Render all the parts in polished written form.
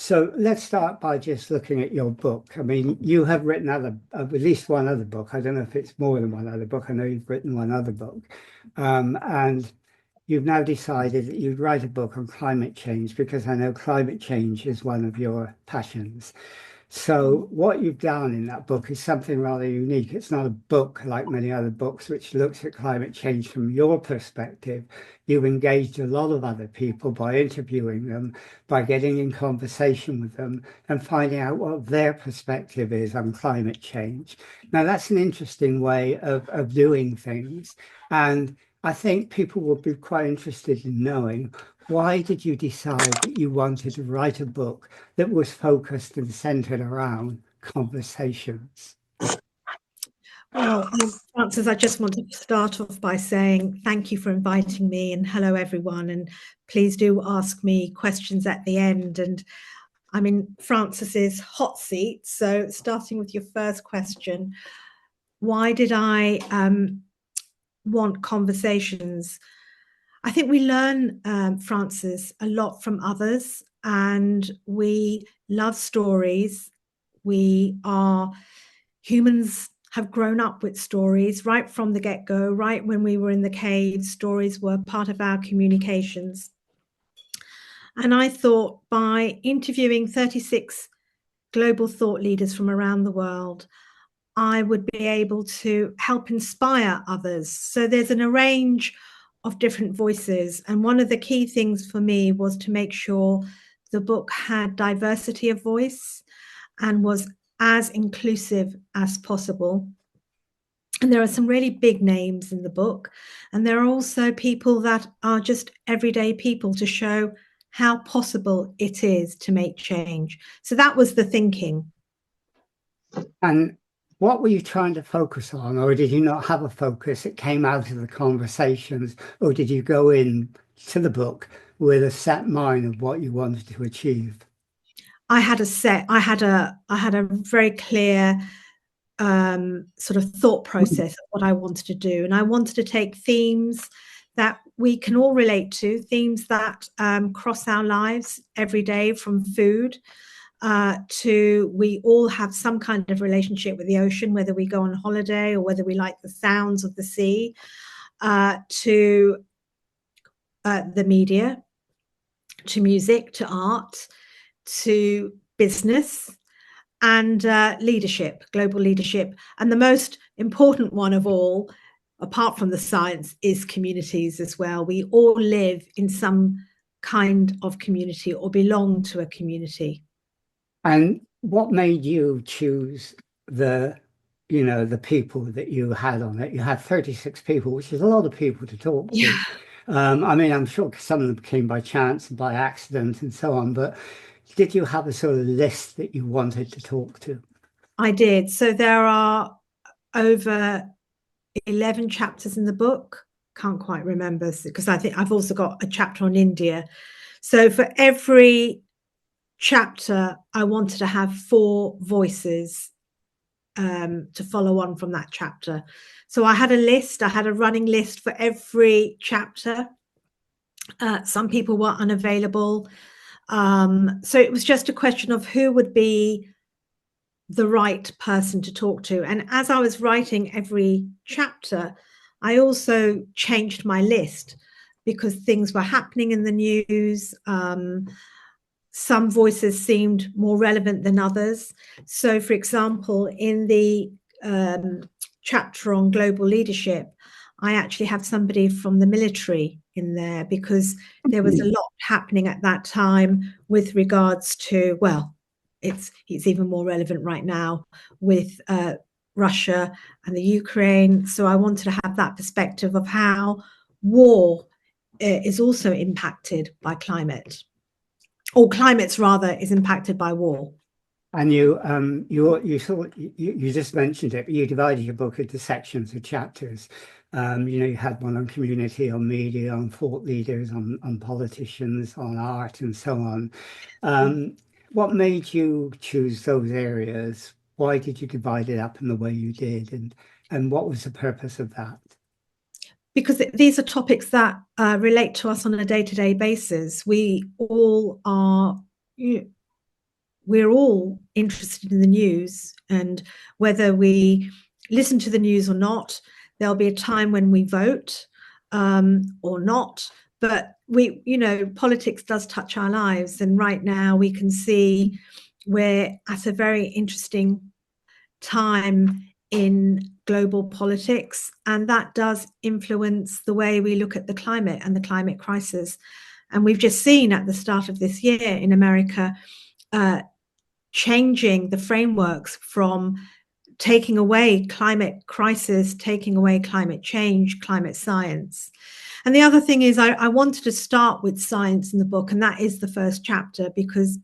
So let's start by just looking at your book. I mean, you have written at least one other book. I don't know if it's more than one other book. I know you've written one other book. And you've now decided that you'd write a book on climate change because I know climate change is one of your passions. So what you've done in that book is something rather unique. It's not a book like many other books which looks at climate change from your perspective. You've engaged a lot of other people by interviewing them, by getting in conversation with them and finding out what their perspective is on climate change. Now, that's an interesting way of doing things. And I think people will be quite interested in knowing, why did you decide that you wanted to write a book that was focused and centered around conversations? Well, Francis, I just want to start off by saying thank you for inviting me, and hello everyone, and please do ask me questions at the end. And I'm in Francis's hot seat, so starting with your first question, why did I want conversations? I think we learn, Francis, a lot from others, and we love stories. We are humans, have grown up with stories right from the get-go. Right when we were in the cave, stories were part of our communications. And I thought, by interviewing 36 global thought leaders from around the world, I would be able to help inspire others. So there's a range of different voices. And one of the key things for me was to make sure the book had diversity of voice and was as inclusive as possible. And there are some really big names in the book. And there are also people that are just everyday people, to show how possible it is to make change. So that was the thinking. And what were you trying to focus on, or did you not have a focus? It came out of the conversations, or did you go in to the book with a set mind of what you wanted to achieve? I had a very clear sort of thought process of what I wanted to do. And I wanted to take themes that we can all relate to, themes that cross our lives every day, from food to, we all have some kind of relationship with the ocean, whether we go on holiday or whether we like the sounds of the sea, to the media, to music, to art, to business, and leadership, global leadership. And the most important one of all, apart from the science, is communities as well. We all live in some kind of community or belong to a community. And what made you choose the people that you had on it? You had 36 people, which is a lot of people to talk to. Yeah. I mean, I'm sure some of them came by chance and by accident and so on, but did you have a sort of list that you wanted to talk to? I did. So there are over 11 chapters in the book. Can't quite remember, because I think I've also got a chapter on India. So for every chapter, I wanted to have 4 voices to follow on from that chapter. So I had a list, I had a running list for every chapter. Some people were unavailable. So it was just a question of who would be the right person to talk to. And as I was writing every chapter, I also changed my list because things were happening in the news. Some voices seemed more relevant than others. So, for example, in the chapter on global leadership, I actually have somebody from the military in there, because there was a lot happening at that time with regards to, well, it's even more relevant right now with Russia and the Ukraine. So I wanted to have that perspective of how war is also impacted by climate, or climates rather is impacted by war. And you just mentioned it, but you divided your book into sections or chapters. You had one on community, on media, on thought leaders, on politicians, on art, and so on. What made you choose those areas? Why did you divide it up in the way you did? And what was the purpose of that? Because these are topics that relate to us on a day-to-day basis. We all are we're all interested in the news, and whether we listen to the news or not, there'll be a time when we vote or not. But politics does touch our lives, and right now we can see we're at a very interesting time in global politics, and that does influence the way we look at the climate and the climate crisis. And we've just seen at the start of this year in America changing the frameworks from taking away climate crisis, taking away climate change, climate science. And the other thing is I wanted to start with science in the book, and that is the first chapter, because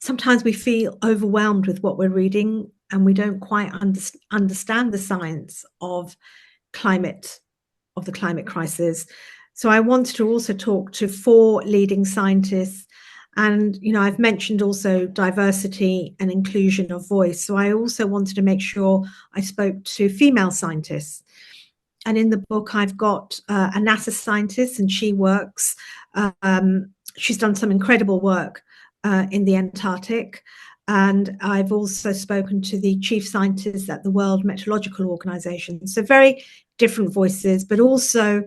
sometimes we feel overwhelmed with what we're reading and we don't quite understand the science of the climate crisis. So I wanted to also talk to 4 leading scientists. And, I've mentioned also diversity and inclusion of voice. So I also wanted to make sure I spoke to female scientists. And in the book, I've got a NASA scientist, and she works, she's done some incredible work in the Antarctic. And I've also spoken to the chief scientist at the World Meteorological Organization. So very different voices, but also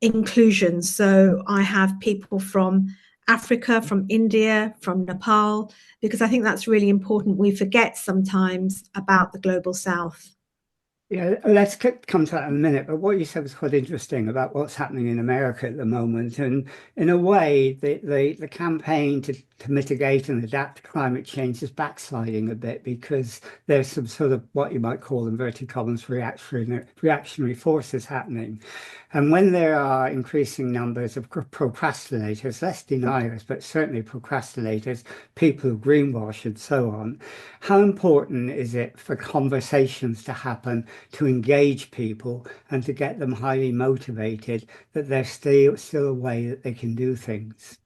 inclusion. So I have people from Africa, from India, from Nepal, because I think that's really important. We forget sometimes about the global south. Yeah, let's come to that in a minute. But what you said was quite interesting about what's happening in America at the moment. And in a way, the campaign to mitigate and adapt to climate change is backsliding a bit, because there's some sort of what you might call inverted commas reactionary forces happening. And when there are increasing numbers of procrastinators, less deniers, but certainly procrastinators, people who greenwash and so on, how important is it for conversations to happen to engage people and to get them highly motivated that there's still a way that they can do things?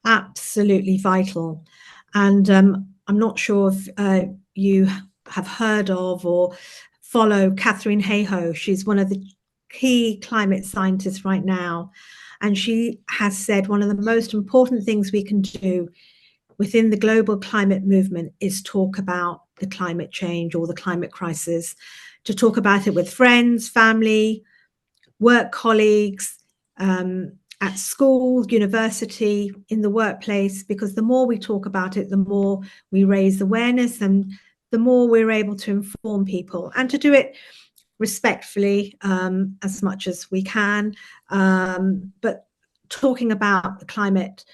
Absolutely vital. And I'm not sure if you have heard of or follow Catherine Hayhoe. She's one of the key climate scientists right now. And she has said one of the most important things we can do within the global climate movement is talk about the climate change or the climate crisis, to talk about it with friends, family, work colleagues, at school, university, in the workplace, because the more we talk about it, the more we raise awareness and the more we're able to inform people, and to do it respectfully as much as we can. But talking about the climate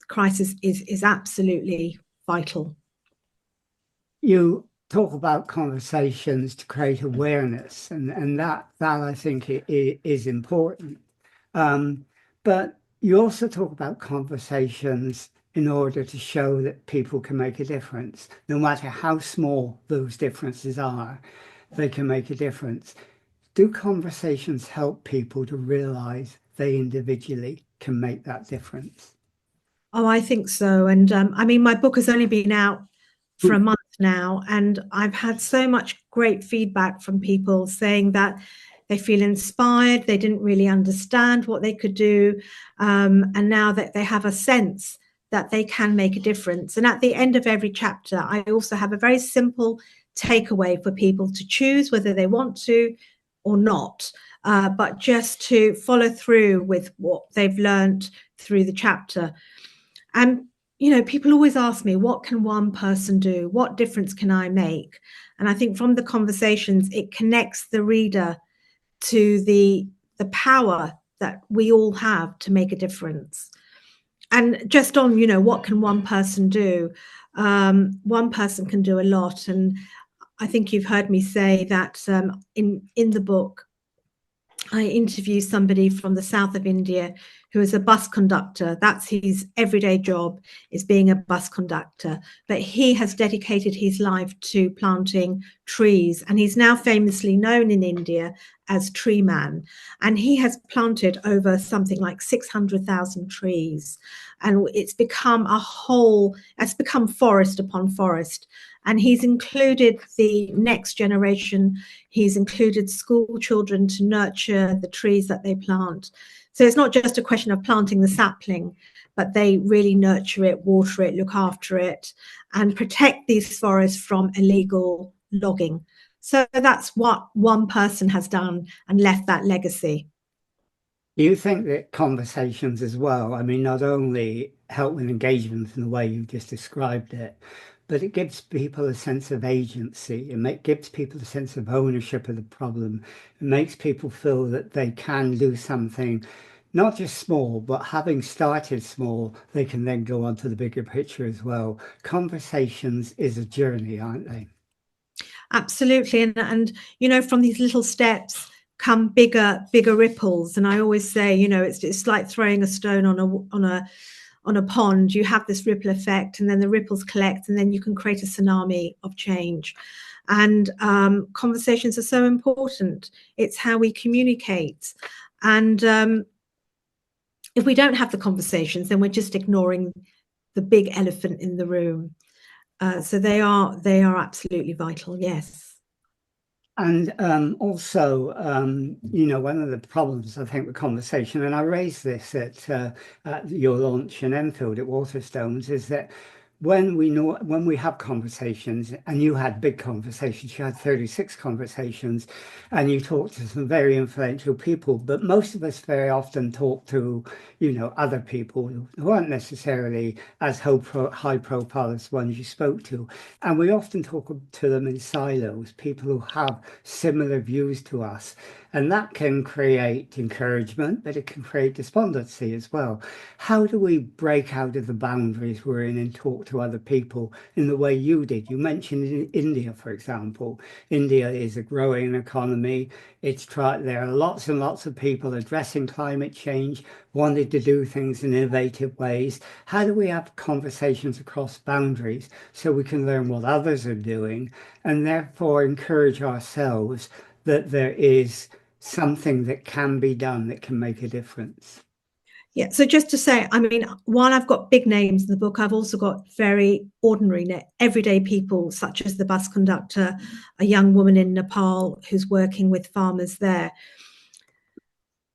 crisis is absolutely vital. You talk about conversations to create awareness, and that I think is important. But you also talk about conversations in order to show that people can make a difference. No matter how small those differences are, they can make a difference. Do conversations help people to realize they individually can make that difference? Oh, I think so. And I mean, my book has only been out for a month now, and I've had so much great feedback from people saying that they feel inspired, they didn't really understand what they could do, and now that they have a sense that they can make a difference. And at the end of every chapter, I also have a very simple takeaway for people to choose whether they want to or not, but just to follow through with what they've learned through the chapter. And people always ask me, what can one person do? What difference can I make? And I think from the conversations, it connects the reader to the power that we all have to make a difference. And just on, what can one person do? One person can do a lot. And I think you've heard me say that in the book, I interview somebody from the south of India who is a bus conductor. That's his everyday job, is being a bus conductor. But he has dedicated his life to planting trees, and he's now famously known in India as Tree Man. And he has planted over something like 600,000 trees. And it's become forest upon forest. And he's included the next generation. He's included school children to nurture the trees that they plant. So it's not just a question of planting the sapling, but they really nurture it, water it, look after it, and protect these forests from illegal logging. So that's what one person has done and left that legacy. Do you think that conversations as well, I mean, not only help with engagement in the way you just described it, but it gives people a sense of agency. Gives people a sense of ownership of the problem. It makes people feel that they can do something, not just small, but having started small, they can then go on to the bigger picture as well. Conversations is a journey, aren't they? Absolutely. And you know, from these little steps come bigger ripples. And I always say, you know, it's like throwing a stone on a pond. You have this ripple effect, and then the ripples collect, and then you can create a tsunami of change. And conversations are so important. It's how we communicate. And if we don't have the conversations, then we're just ignoring the big elephant in the room. So they are absolutely vital. Yes. And also, you know, one of the problems I think with conversation, and I raised this at your launch in Enfield at Waterstones, is that when we have conversations, and you had big conversations, you had 36 conversations, and you talked to some very influential people, but most of us very often talk to, you know, other people who aren't necessarily as high profile as ones you spoke to. And we often talk to them in silos, people who have similar views to us. And that can create encouragement, but it can create despondency as well. How do we break out of the boundaries we're in and talk to other people in the way you did? You mentioned in India, for example. India is a growing economy. There are lots and lots of people addressing climate change, wanted to do things in innovative ways. How do we have conversations across boundaries so we can learn what others are doing and therefore encourage ourselves that there is something that can be done that can make a difference? Yeah, so just to say, I mean, while I've got big names in the book, I've also got very ordinary, everyday people, such as the bus conductor, a young woman in Nepal who's working with farmers there.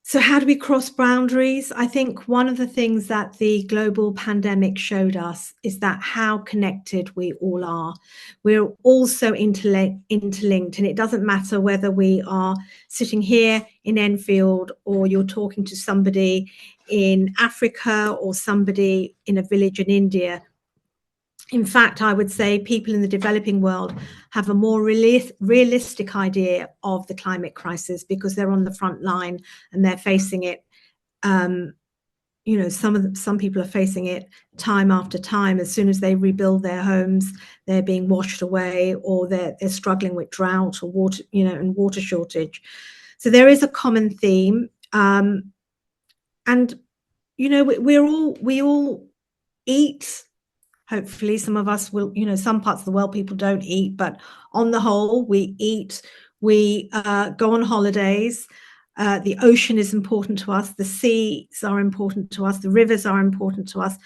So how do we cross boundaries? I think one of the things that the global pandemic showed us is that how connected we all are. We're all so interlinked, and it doesn't matter whether we are sitting here in Enfield or you're talking to somebody in Africa or somebody in a village in India. In fact, I would say people in the developing world have a more realistic idea of the climate crisis because they're on the front line and they're facing it. You know, some people are facing it time after time. As soon as they rebuild their homes, they're being washed away, or they're struggling with drought or water, you know, and water shortage. So there is a common theme, and you know, we all eat. Hopefully some of us will, you know, some parts of the world people don't eat, but on the whole, we eat, we go on holidays. The ocean is important to us. The seas are important to us. The rivers are important to us.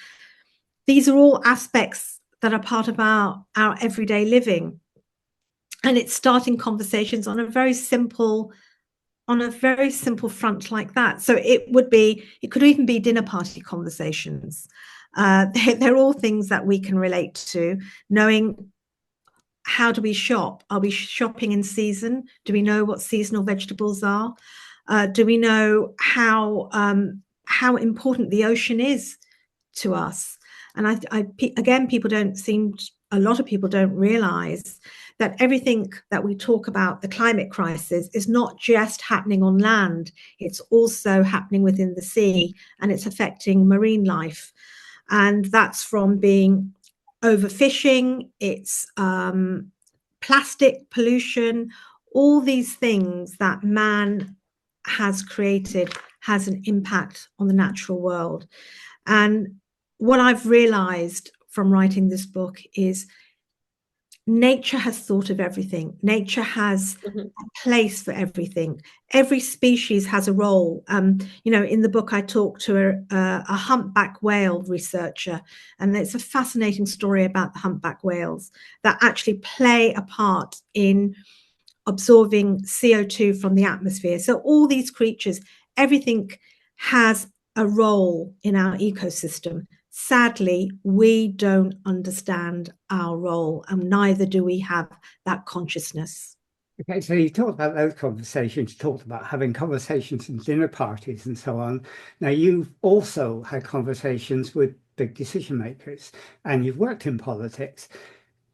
These are all aspects that are part of our everyday living. And it's starting conversations on a very simple front like that. So it could even be dinner party conversations. They're all things that we can relate to, knowing how do we shop? Are we shopping in season? Do we know what seasonal vegetables are? Do we know how important the ocean is to us? And again, a lot of people don't realize that everything that we talk about, the climate crisis, is not just happening on land. It's also happening within the sea, and it's affecting marine life. And that's from being overfishing, it's plastic pollution, all these things that man has created has an impact on the natural world. And what I've realized from writing this book is nature has thought of everything. Nature has a place for everything. Every species has a role. You know, in the book, I talk to a humpback whale researcher, and it's a fascinating story about the humpback whales that actually play a part in absorbing CO2 from the atmosphere. So all these creatures, everything has a role in our ecosystem. Sadly, we don't understand our role, and neither do we have that consciousness. Okay, so you talked about those conversations, you talked about having conversations and dinner parties and so on. Now, you've also had conversations with big decision makers and you've worked in politics.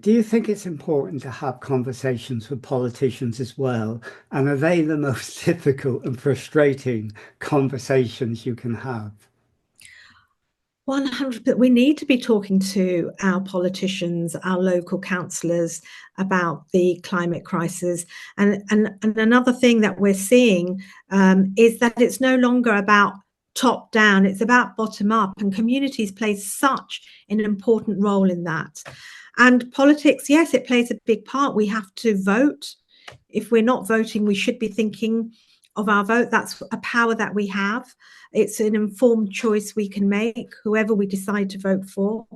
Do you think it's important to have conversations with politicians as well? And are they the most difficult and frustrating conversations you can have? 100%. We need to be talking to our politicians, our local councillors about the climate crisis. And another thing that we're seeing is that it's no longer about top down, it's about bottom up, and communities play such an important role in that. And politics, yes, it plays a big part. We have to vote. If we're not voting, we should be thinking of our vote. That's a power that we have. It's an informed choice we can make, whoever we decide to vote for.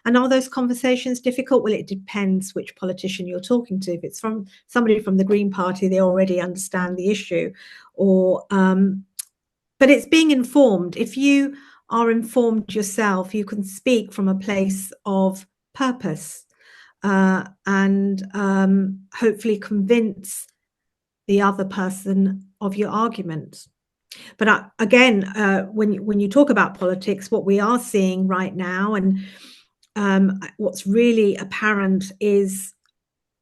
And are those conversations difficult? Well, it depends which politician you're talking to. If it's from somebody from the Green Party, they already understand the issue. But it's being informed. If you are informed yourself, you can speak from a place of purpose and hopefully convince the other person of your argument. But again, when you talk about politics, what we are seeing right now, and what's really apparent, is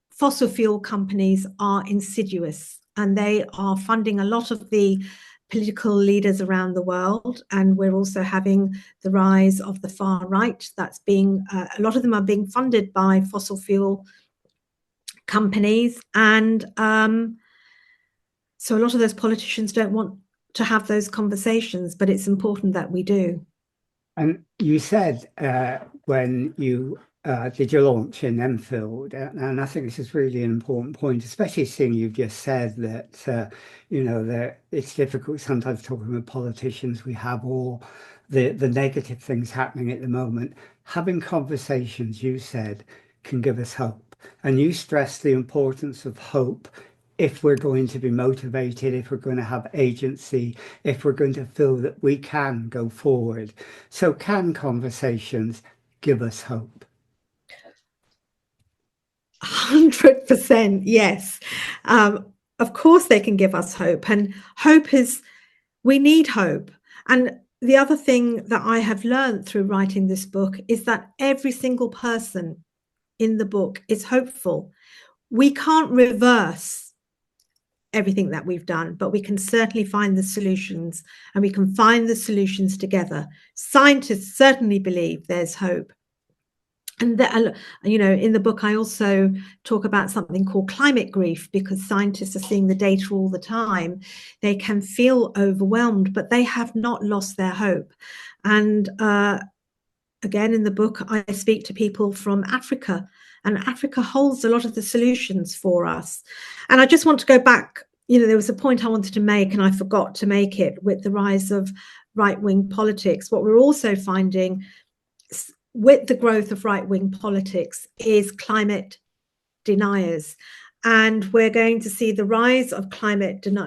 fossil fuel companies are insidious, and they are funding a lot of the political leaders around the world. And we're also having the rise of the far right. That's being a lot of them are being funded by fossil fuel companies, and so a lot of those politicians don't want to have those conversations, but it's important that we do. And you said when you did your launch in Enfield, and I think this is really an important point, especially seeing you've just said that, you know, that it's difficult sometimes talking with politicians. We have all the negative things happening at the moment. Having conversations, you said, can give us hope. And you stressed the importance of hope if we're going to be motivated, if we're going to have agency, if we're going to feel that we can go forward. So can conversations give us hope? 100%, yes. Of course they can give us hope, and hope is, we need hope. And the other thing that I have learned through writing this book is that every single person in the book is hopeful. We can't reverse everything that we've done, but we can certainly find the solutions, and we can find the solutions together. Scientists certainly believe there's hope. And that, you know, in the book, I also talk about something called climate grief, because scientists are seeing the data all the time. They can feel overwhelmed, but they have not lost their hope. And again, in the book, I speak to people from Africa, and Africa holds a lot of the solutions for us. And I just want to go back, you know, there was a point I wanted to make and I forgot to make it, with the rise of right-wing politics. What we're also finding with the growth of right-wing politics is climate deniers. And we're going to see the rise of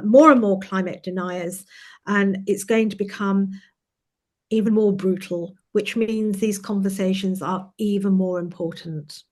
more and more climate deniers, and it's going to become even more brutal, which means these conversations are even more important.